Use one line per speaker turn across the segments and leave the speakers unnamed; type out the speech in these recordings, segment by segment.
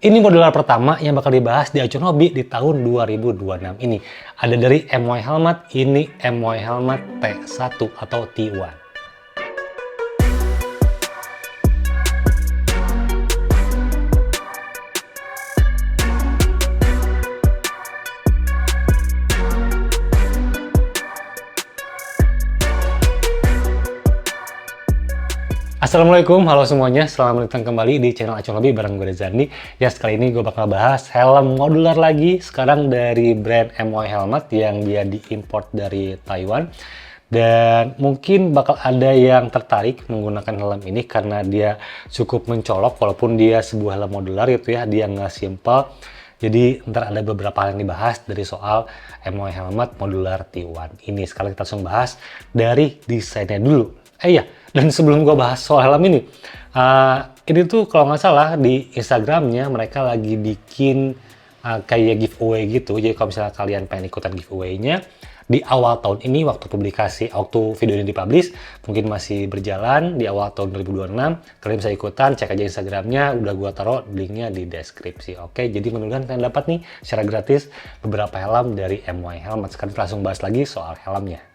Ini modeler pertama yang bakal dibahas di Acuan Hobi di tahun 2026 ini. Ada dari MY Helmet, ini MY Helmet T1 atau T1. Assalamualaikum, halo semuanya. Selamat datang kembali di channel Acuan Hobi bareng gue Zandi. Ya, sekali ini gue bakal bahas helm modular lagi. Sekarang dari brand MY Helmet yang dia diimport dari Taiwan. Dan mungkin bakal ada yang tertarik menggunakan helm ini karena dia cukup mencolok. Walaupun dia sebuah helm modular gitu ya, dia nggak simple. Jadi ntar ada beberapa hal yang dibahas dari soal MY Helmet modular T1 ini. Sekarang kita langsung bahas dari desainnya dulu. Iya, dan sebelum gue bahas soal helm ini tuh kalau nggak salah di Instagramnya mereka lagi bikin kayak giveaway gitu. Jadi kalau misalnya kalian pengen ikutan giveaway-nya di awal tahun ini, waktu video ini dipublish, mungkin masih berjalan di awal tahun 2026, kalian bisa ikutan, cek aja Instagramnya, udah gua taruh linknya di deskripsi. Oke, jadi mudah-mudahan kalian dapat nih secara gratis beberapa helm dari MY Helmet. Sekarang kita langsung bahas lagi soal helmnya.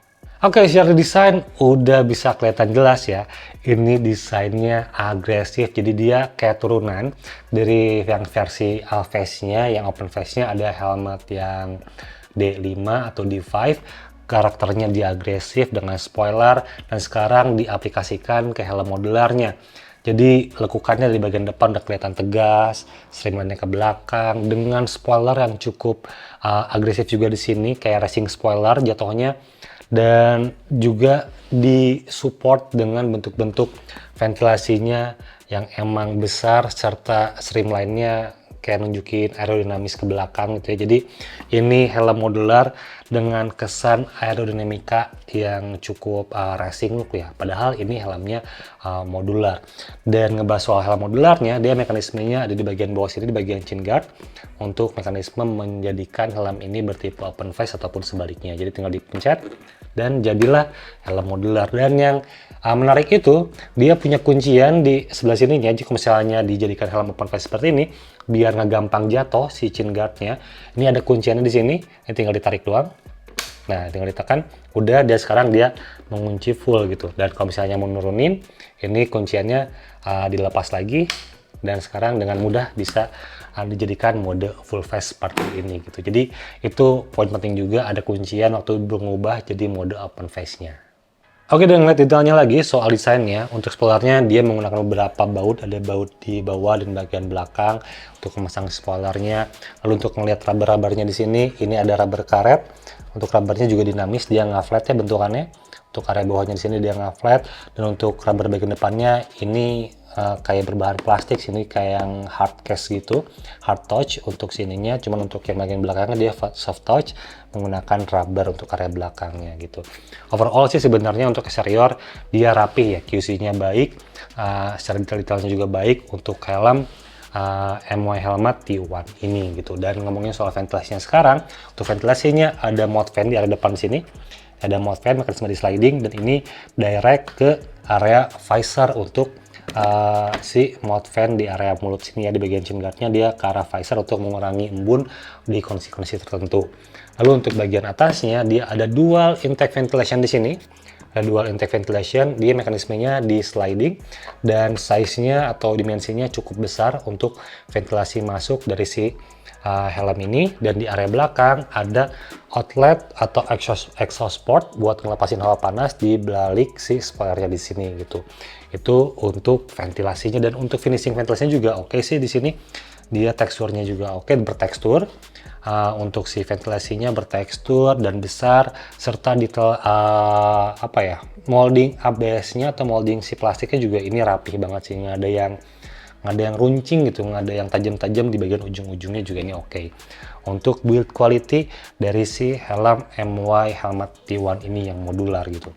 Oke, secara desain udah bisa kelihatan jelas ya. Ini desainnya agresif, jadi dia kayak turunan dari yang versi face-nya, yang open face-nya ada helmet yang D5 atau D5. Karakternya dia agresif dengan spoiler, dan sekarang diaplikasikan ke helm modularnya. Jadi lekukannya di bagian depan udah kelihatan tegas, streamline-nya ke belakang dengan spoiler yang cukup agresif juga di sini, kayak racing spoiler jatuhnya. Dan juga disupport dengan bentuk-bentuk ventilasinya yang emang besar serta streamline-nya kayak nunjukin aerodinamis ke belakang gitu ya. Jadi ini helm modular dengan kesan aerodinamika yang cukup racing look ya. Padahal ini helmnya modular. Dan ngebahas soal helm modularnya, dia mekanismenya ada di bagian bawah sini, di bagian chin guard, untuk mekanisme menjadikan helm ini bertipe open face ataupun sebaliknya. Jadi tinggal dipencet dan jadilah helm modular. Dan yang menarik itu dia punya kuncian di sebelah sininya. Jika misalnya dijadikan helm open face seperti ini, biar nggak gampang jatuh si chin guardnya, ini ada kunciannya di sini. Ini tinggal ditarik doang. Nah, tinggal ditekan, udah dia sekarang dia mengunci full gitu. Dan kalau misalnya mau nurunin, ini kunciannya dilepas lagi, dan sekarang dengan mudah bisa dijadikan mode full face seperti ini gitu. Jadi itu poin penting juga, ada kuncian waktu mengubah jadi mode open face-nya. Oke, dan ngeliat detailnya lagi soal desainnya, untuk spoilernya dia menggunakan beberapa baut, ada baut di bawah dan bagian belakang untuk memasang spoilernya. Lalu untuk ngeliat rubber-rubbernya di sini, ini ada rubber karet. Untuk rubbernya juga dinamis, dia nggak flat ya bentukannya. Untuk area bawahnya di sini dia nggak flat, dan untuk rubber bagian depannya ini kayak berbahan plastik, sini kayak yang hard case gitu, hard touch untuk sininya. Cuman untuk yang bagian belakangnya dia soft touch menggunakan rubber untuk area belakangnya gitu. Overall sih sebenarnya untuk eksterior dia rapih ya, QC-nya baik, secara detail-detailnya juga baik untuk helm MY Helmet T1 ini gitu. Dan ngomongin soal ventilasinya sekarang, untuk ventilasinya ada mount fan di area depan sini, ada mount fan mekanisme di sliding, dan ini direct ke area visor untuk si mount fan di area mulut sini ya, di bagian chin guardnya dia ke arah visor untuk mengurangi embun di kondisi-kondisi tertentu. Lalu untuk bagian atasnya dia ada dual intake ventilation di sini. Ada dual intake ventilation, dia mekanismenya di sliding dan size-nya atau dimensinya cukup besar untuk ventilasi masuk dari si helm ini. Dan di area belakang ada outlet atau exhaust port buat ngelepasin hawa panas di balik si spoilernya di sini gitu. Itu untuk ventilasinya, dan untuk finishing ventilasinya juga oke sih di sini. Dia teksturnya juga oke, bertekstur. Untuk si ventilasinya bertekstur dan besar, serta detail molding ABS-nya atau molding si plastiknya juga ini rapih banget sih, nggak ada yang runcing gitu, nggak ada yang tajam-tajam di bagian ujung-ujungnya juga ini oke. Untuk build quality dari si helm MY Helmet T1 ini yang modular gitu.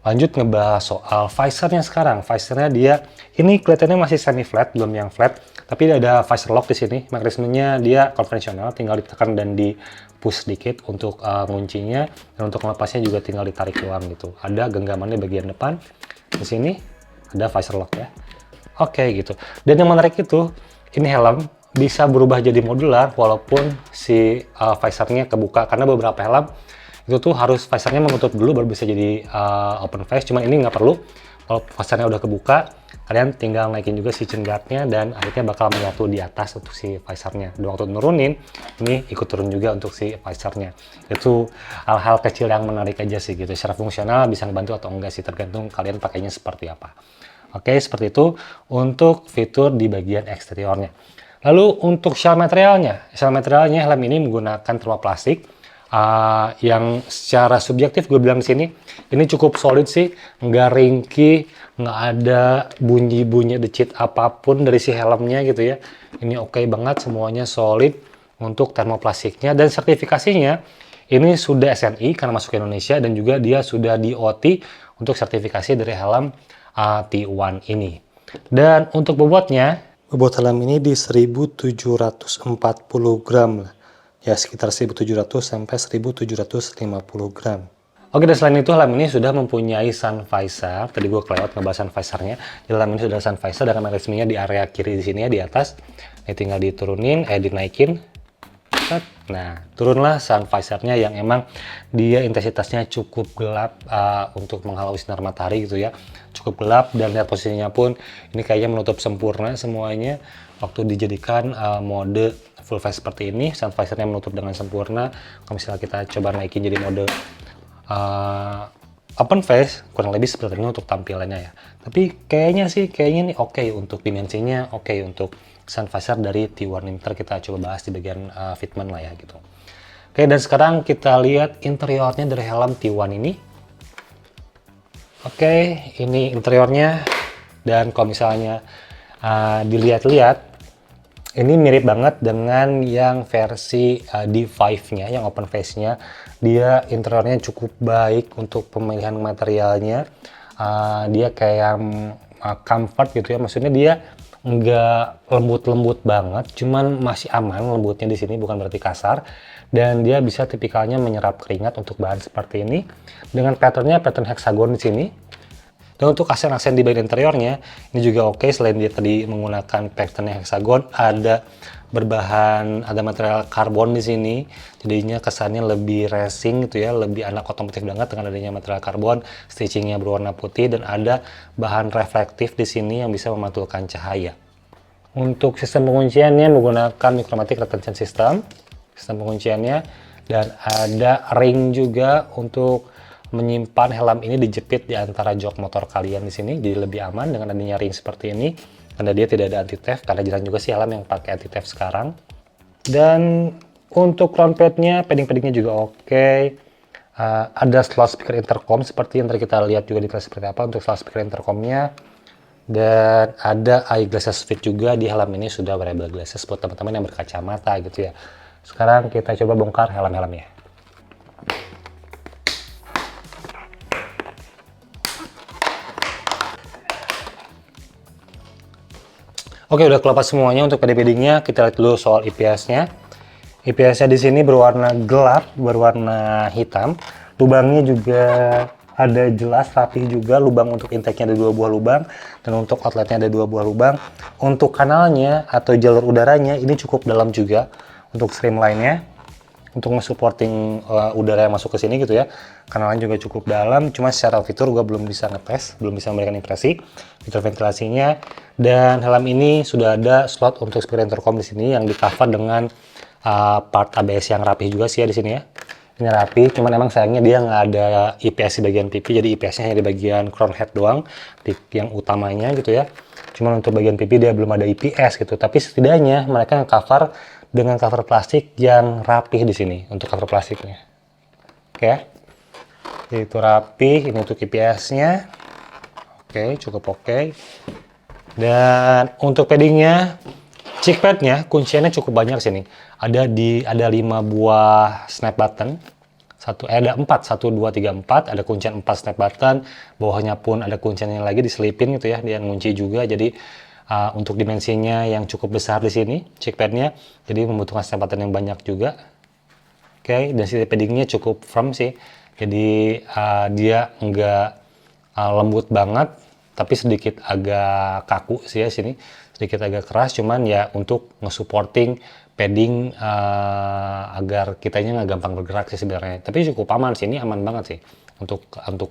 Lanjut ngebahas soal visornya sekarang. Visornya dia ini kelihatannya masih semi flat, belum yang flat, tapi ada visor lock di sini. Mekanismenya dia konvensional, tinggal ditekan dan di push sedikit untuk nguncinya, dan untuk melepasnya juga tinggal ditarik doang gitu. Ada genggamannya bagian depan. Di sini ada visor lock ya. Oke gitu. Dan yang menarik itu, ini helm bisa berubah jadi modular walaupun si visornya kebuka, karena beberapa helm itu tuh harus visornya menutup dulu baru bisa jadi open face. Cuman ini nggak perlu, kalau visornya udah kebuka kalian tinggal naikin juga si chin guardnya dan akhirnya bakal menyatu di atas untuk si visornya. Dan waktu nurunin ini ikut turun juga untuk si visornya. Itu hal-hal kecil yang menarik aja sih gitu. Secara fungsional bisa ngebantu atau enggak sih, tergantung kalian pakainya seperti apa. Oke, seperti itu untuk fitur di bagian eksteriornya. Lalu untuk shell materialnya helm ini menggunakan thermoplastik yang secara subjektif gue bilang di sini ini cukup solid sih, nggak ringkih, nggak ada bunyi-bunyi decit apapun dari si helmnya gitu ya. Ini oke banget, semuanya solid untuk termoplastiknya, dan sertifikasinya ini sudah SNI karena masuk ke Indonesia, dan juga dia sudah di OT untuk sertifikasi dari helm T1 ini. Dan untuk bobot helm ini di 1740 gram lah. Ya, sekitar 1700 sampai 1750 gram. Oke, dan selain itu helm ini sudah mempunyai sun visor. Tadi gue kelewat ngebahas sun visornya. Helm ini sudah sun visor dengan resminya di area kiri di sini ya, di atas. Ini tinggal diturunin, dinaikin. Nah, turunlah sun visornya yang emang dia intensitasnya cukup gelap untuk menghalau sinar matahari gitu ya. Cukup gelap, dan lihat posisinya pun ini kayaknya menutup sempurna semuanya. Waktu dijadikan mode full face seperti ini, sun visornya menutup dengan sempurna. Kalau misalnya kita coba naikin jadi mode open face, kurang lebih seperti ini untuk tampilannya ya. Tapi kayaknya nih oke untuk dimensinya, oke untuk sun visor dari T1 ini. Kita coba bahas di bagian fitment lah ya gitu. Oke, dan sekarang kita lihat interiornya dari helm T1 ini. Oke, ini interiornya, dan kalau misalnya dilihat-lihat, ini mirip banget dengan yang versi D5-nya, yang open face-nya. Dia interiornya cukup baik untuk pemilihan materialnya. Dia kayak comfort gitu ya, maksudnya dia nggak lembut-lembut banget, cuman masih aman lembutnya di sini, bukan berarti kasar. Dan dia bisa tipikalnya menyerap keringat untuk bahan seperti ini. Dengan pattern hexagon di sini. Dan untuk aksen-aksen di bagian interiornya ini juga oke. Selain dia tadi menggunakan pattern hexagon, ada material karbon di sini, jadinya kesannya lebih racing gitu ya, lebih anak otomotif banget dengan adanya material karbon. Stitchingnya berwarna putih, dan ada bahan reflektif di sini yang bisa memantulkan cahaya. Untuk sistem pengunciannya menggunakan Micromatic Retention System, sistem pengunciannya, dan ada ring juga untuk menyimpan helm ini dijepit di antara jok motor kalian di sini, jadi lebih aman dengan adanya ring seperti ini. Karena dia tidak ada anti theft, karena jarang juga sih helm yang pakai anti theft sekarang. Dan untuk crown padnya, padding-paddingnya juga oke. Ada slot speaker intercom seperti yang tadi kita lihat juga di kelas seperti apa untuk slot speaker intercomnya. Dan ada eyeglasses fit juga di helm ini, sudah wearable glasses buat teman-teman yang berkacamata gitu ya. Sekarang kita coba bongkar helm-helmnya. Oke, udah kelepas semuanya. Untuk padding-paddingnya kita lihat dulu soal IPS-nya. IPS-nya di sini berwarna gelap, berwarna hitam. Lubangnya juga ada jelas, rapi juga. Lubang untuk intake-nya ada 2 buah lubang, dan untuk outlet-nya ada 2 buah lubang. Untuk kanalnya atau jalur udaranya ini cukup dalam juga untuk streamline-nya, untuk nge-supporting udara yang masuk ke sini gitu ya. Kanalnya juga cukup dalam, cuma secara fitur gue belum bisa ngetes, belum bisa memberikan impresi fitur ventilasinya. Dan helm ini sudah ada slot untuk speaker intercom di sini yang di cover dengan part ABS yang rapi juga sih ya di sini ya. Ini rapi, cuman emang sayangnya dia nggak ada IPS di bagian pipi, jadi IPS-nya hanya di bagian crown head doang, pipi yang utamanya gitu ya. Cuman untuk bagian pipi dia belum ada IPS gitu, tapi setidaknya mereka nge-cover dengan cover plastik yang rapi di sini untuk cover plastiknya. Oke. Jadi itu rapi, ini untuk IPS-nya. Oke, cukup oke. Dan untuk paddingnya, cheek padnya kunciannya cukup banyak sini. Ada 5 buah snap button. Ada 4, 1, 2, 3, 4. Ada kuncian 4 snap button. Bawahnya pun ada kunciannya lagi diselipin gitu ya. Dia ngunci juga. Jadi untuk dimensinya yang cukup besar di sini, cheek padnya. Jadi membutuhkan snap button yang banyak juga. Oke, dan si paddingnya cukup firm sih. Jadi dia nggak lembut banget, tapi sedikit agak kaku sih ya sini. sedikit agak keras, cuman ya untuk nge-supporting padding agar kitanya nggak gampang bergerak sih sebenarnya. Tapi cukup aman sih, ini aman banget sih untuk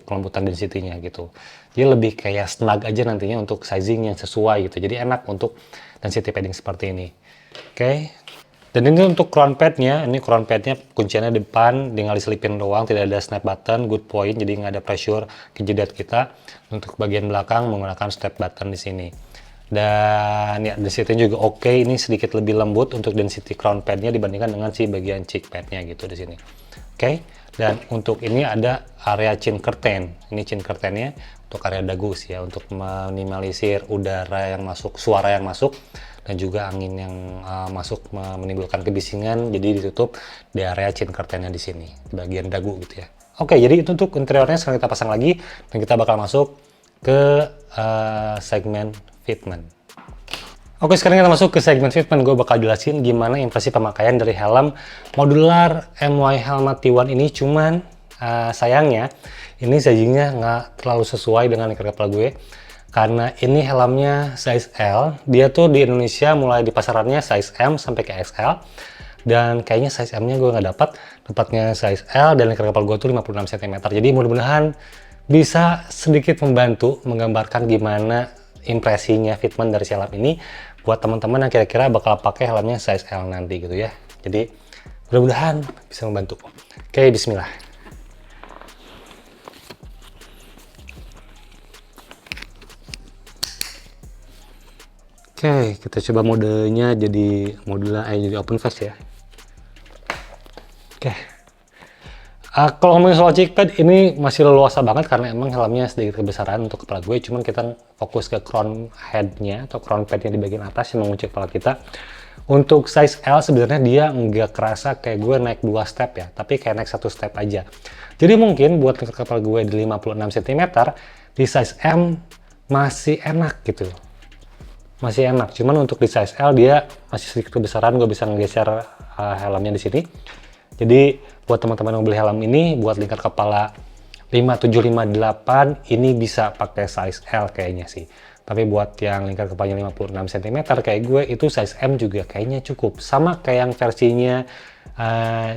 kelembutan density-nya gitu. Dia lebih kayak snug aja nantinya untuk sizing yang sesuai gitu. Jadi enak untuk density padding seperti ini. Oke. Dan ini untuk crown pad-nya, ini crown pad-nya kunciannya di depan, tinggal diselipin doang, tidak ada snap button, good point, jadi nggak ada pressure ke jidat kita. Untuk bagian belakang menggunakan step button di sini. Dan ya density-nya juga oke, ini sedikit lebih lembut untuk density crown pad-nya dibandingkan dengan si bagian cheek pad-nya gitu di sini. Oke, dan untuk ini ada area chin curtain, ini chin curtain-nya untuk area dagu sih ya, untuk minimalisir udara yang masuk, suara yang masuk, dan juga angin yang masuk menimbulkan kebisingan, jadi ditutup di area chin curtain-nya di sini, di bagian dagu gitu ya. Oke, jadi itu untuk interiornya. Sekarang kita pasang lagi dan kita bakal masuk ke segmen fitment. Oke, sekarang kita masuk ke segmen fitment. Gue bakal jelasin gimana impresi pemakaian dari helm modular MY Helmet T1 ini. Cuman sayangnya ini sizingnya nggak terlalu sesuai dengan lingkar kepala gue. Karena ini helmnya size L, dia tuh di Indonesia mulai di pasarannya size M sampai ke XL. Dan kayaknya size M-nya gue nggak dapat, dapatnya size L dan lingkar kepala gue tuh 56 cm. Jadi mudah-mudahan bisa sedikit membantu menggambarkan gimana impresinya fitment dari si helm ini buat teman-teman yang kira-kira bakal pakai helmnya size L nanti gitu ya. Jadi mudah-mudahan bisa membantu. Oke, bismillah. Oke, kita coba modenya jadi jadi open face ya. Oke. Kalau ngomongin soal cheek pad, ini masih leluasa banget karena emang helmnya sedikit kebesaran untuk kepala gue. Cuman kita fokus ke crown head-nya atau crown pad-nya di bagian atas yang mengunci kepala kita. Untuk size L sebenarnya dia nggak kerasa kayak gue naik 2 step ya, tapi kayak naik 1 step aja. Jadi mungkin buat kepala gue di 56 cm, di size M masih enak gitu. Masih enak, cuman untuk di size L dia masih sedikit kebesaran, gue bisa ngegeser helmnya di sini. Jadi buat teman-teman yang beli helm ini buat lingkar kepala 5758 ini bisa pakai size L kayaknya sih. Tapi buat yang lingkar kepalanya 56 cm kayak gue itu size M juga kayaknya cukup. Sama kayak yang versinya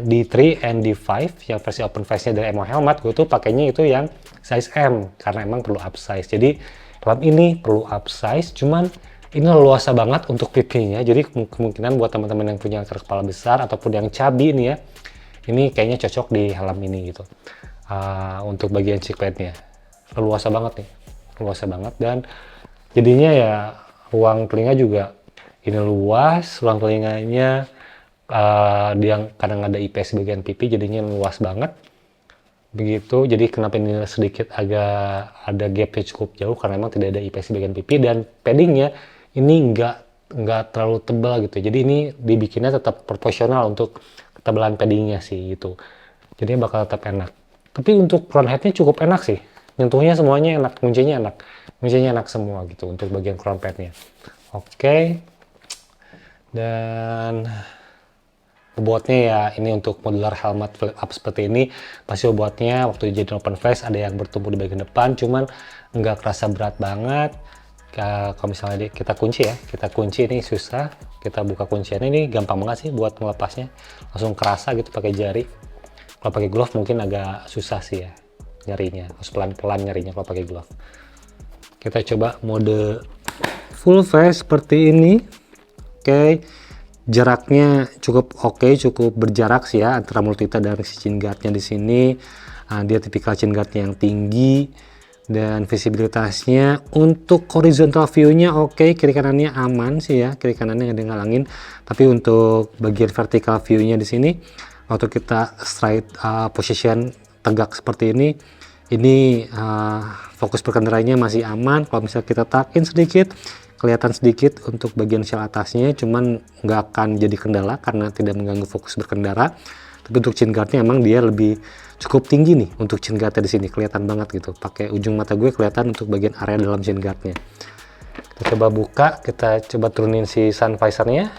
D3 and D5 yang versi open face-nya dari MY Helmet, gue tuh pakainya itu yang size M karena emang perlu upsize. Jadi helm ini perlu upsize, cuman ini luasa banget untuk pipinya, jadi kemungkinan buat teman-teman yang punya lingkar kepala besar ataupun yang cabi nih ya, ini kayaknya cocok di helm ini gitu. Untuk bagian cheek pad-nya, luasa banget nih, luasa banget, dan jadinya ya ruang telinga juga ini luas, ruang telinganya dia kadang ada IPS bagian pipi, jadinya luas banget. Begitu, jadi kenapa ini sedikit agak ada gapnya cukup jauh karena memang tidak ada IPS bagian pipi, dan paddingnya ini nggak terlalu tebal gitu. Jadi ini dibikinnya tetap proporsional untuk ketebalan paddingnya sih gitu. Jadi bakal tetap enak. Tapi untuk crown headnya cukup enak sih. Nyentuhnya semuanya enak, kuncinya enak semua gitu untuk bagian crown padnya. Oke. Dan bobotnya ya ini untuk modular helmet flip up seperti ini, pasti bobotnya waktu jadi open face ada yang bertumbuh di bagian depan, cuman nggak kerasa berat banget. Kalau misalnya kita kunci ya, kita kunci ini susah, kita buka kunciannya ini gampang banget sih buat melepasnya, langsung kerasa gitu pakai jari. Kalau pakai glove mungkin agak susah sih ya nyarinya, harus pelan-pelan nyarinya kalau pakai glove. Kita coba mode full face seperti ini. Oke. Jaraknya cukup oke, cukup berjarak sih ya antara mulut kita dan si chin guard-nya di sini. Dia tipikal chin guard-nya yang tinggi dan visibilitasnya untuk horizontal view-nya oke, kiri kanannya aman sih ya, kiri kanannya nggak ada ngalangin. Tapi untuk bagian vertical view-nya di sini waktu kita straight position tegak seperti ini fokus berkendaranya masih aman. Kalau misalnya kita takin sedikit, kelihatan sedikit untuk bagian shell atasnya, cuman nggak akan jadi kendala karena tidak mengganggu fokus berkendara. Tapi untuk chin guard-nya emang dia lebih cukup tinggi nih untuk chin guard-nya di sini, kelihatan banget gitu. Pakai ujung mata gue kelihatan untuk bagian area dalam chin guard-nya. Kita coba buka, kita coba turunin si sun visor-nya.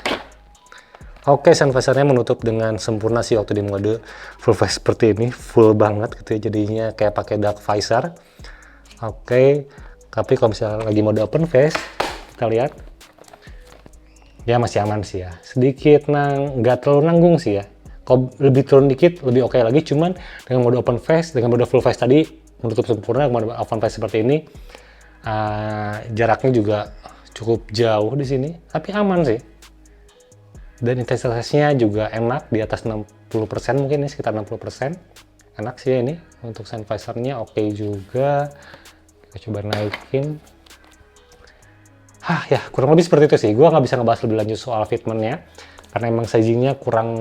Oke, sun visor-nya menutup dengan sempurna sih waktu di mode full face seperti ini, full banget gitu ya, jadinya kayak pakai dark visor. Oke, tapi kalau misalnya lagi mode open face, kita lihat Ya masih aman sih ya. Sedikit nggak terlalu nanggung sih ya. Kalau lebih turun dikit, lebih oke lagi. Cuman dengan mode open face, dengan mode full face tadi, menutup sempurna, mode open face seperti ini, jaraknya juga cukup jauh di sini. Tapi aman sih. Dan intensitasnya juga enak, di atas 60% mungkin ini, sekitar 60%. Enak sih ya ini. Untuk sun visor-nya oke juga. Kita coba naikin. Ya kurang lebih seperti itu sih. Gue nggak bisa ngebahas lebih lanjut soal fitmentnya karena emang sizingnya kurang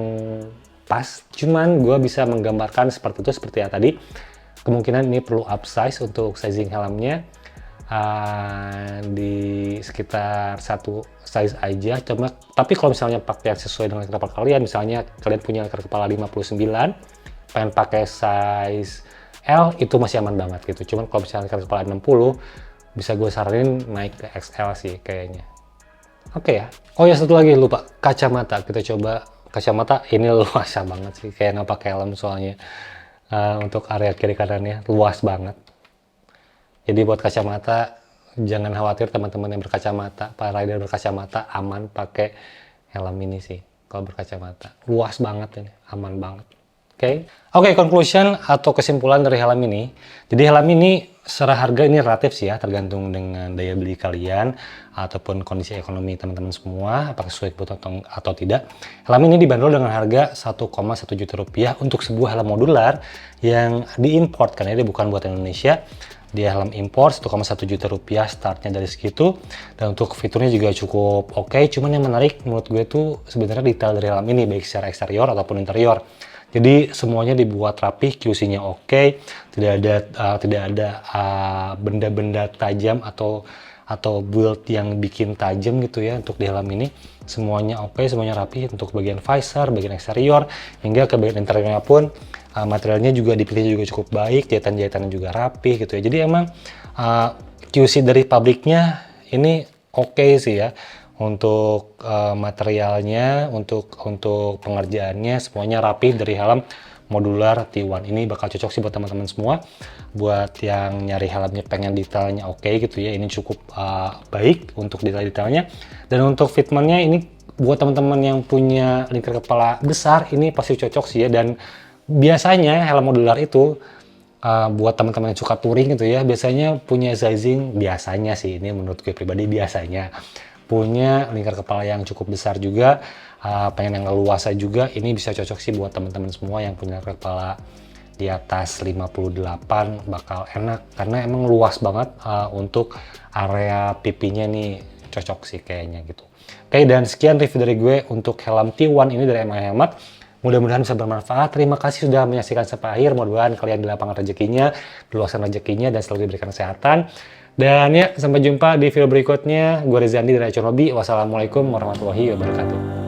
pas. Cuman gue bisa menggambarkan seperti itu, seperti yang tadi. Kemungkinan ini perlu upsize untuk sizing helmnya di sekitar satu size aja. Tapi kalau misalnya pakai yang sesuai dengan kepala kalian, misalnya kalian punya leher kepala 59, pengen pakai size L, itu masih aman banget gitu. Cuman kalau misalnya leher kepala 60, bisa gue saranin naik ke XL sih kayaknya. Oke ya. Oh ya, satu lagi lupa, kacamata. Kita coba kacamata. Ini luas banget sih, kayak nggak pakai helm soalnya. Untuk area kiri kanannya luas banget. Jadi buat kacamata, jangan khawatir teman-teman yang berkacamata, para rider berkacamata, aman pakai helm ini sih. Kalau berkacamata, luas banget ini, aman banget. Oke, conclusion atau kesimpulan dari helm ini. Jadi helm ini secara harga ini relatif sih ya, tergantung dengan daya beli kalian ataupun kondisi ekonomi teman-teman semua, apakah sesuai kebutuhan atau tidak. Helm ini dibanderol dengan harga 1,1 juta rupiah untuk sebuah helm modular yang diimport, karena dia bukan buatan Indonesia. Dia helm impor 1,1 juta rupiah startnya dari segitu, dan untuk fiturnya juga cukup oke. Cuman yang menarik menurut gue tuh sebenarnya detail dari helm ini, baik secara eksterior ataupun interior. Jadi semuanya dibuat rapi, QC-nya oke, tidak ada benda-benda tajam atau build yang bikin tajam gitu ya untuk di helm ini. Semuanya oke, semuanya rapi untuk bagian visor, bagian eksterior, hingga ke bagian interiornya pun materialnya juga dipilih juga cukup baik, jahitan-jahitannya juga rapi gitu ya. Jadi emang QC dari pabriknya ini oke sih ya. Untuk materialnya, untuk pengerjaannya semuanya rapi dari helm modular T1. Ini bakal cocok sih buat teman-teman semua, buat yang nyari helmnya pengen detailnya oke gitu ya. Ini cukup baik untuk detail-detailnya, dan untuk fitmentnya ini buat teman-teman yang punya lingkar kepala besar ini pasti cocok sih ya. Dan biasanya helm modular itu buat teman-teman yang suka touring gitu ya, biasanya punya sizing, biasanya sih ini menurut gue pribadi, biasanya punya lingkar kepala yang cukup besar juga, pengen yang leluasa juga. Ini bisa cocok sih buat teman-teman semua yang punya lingkar kepala di atas 58, bakal enak karena emang luas banget. Untuk area pipinya nih cocok sih kayaknya gitu. Oke, dan sekian review dari gue untuk helm T1 ini dari MOI Helmet. Mudah-mudahan bisa bermanfaat. Terima kasih sudah menyaksikan sampai akhir. Mudah-mudahan kalian di lapangan rezekinya, luasan rezekinya, dan selalu diberikan kesehatan. Dan ya, sampai jumpa di video berikutnya. Gue Reza Andi dari Action Hobby. Wassalamualaikum warahmatullahi wabarakatuh.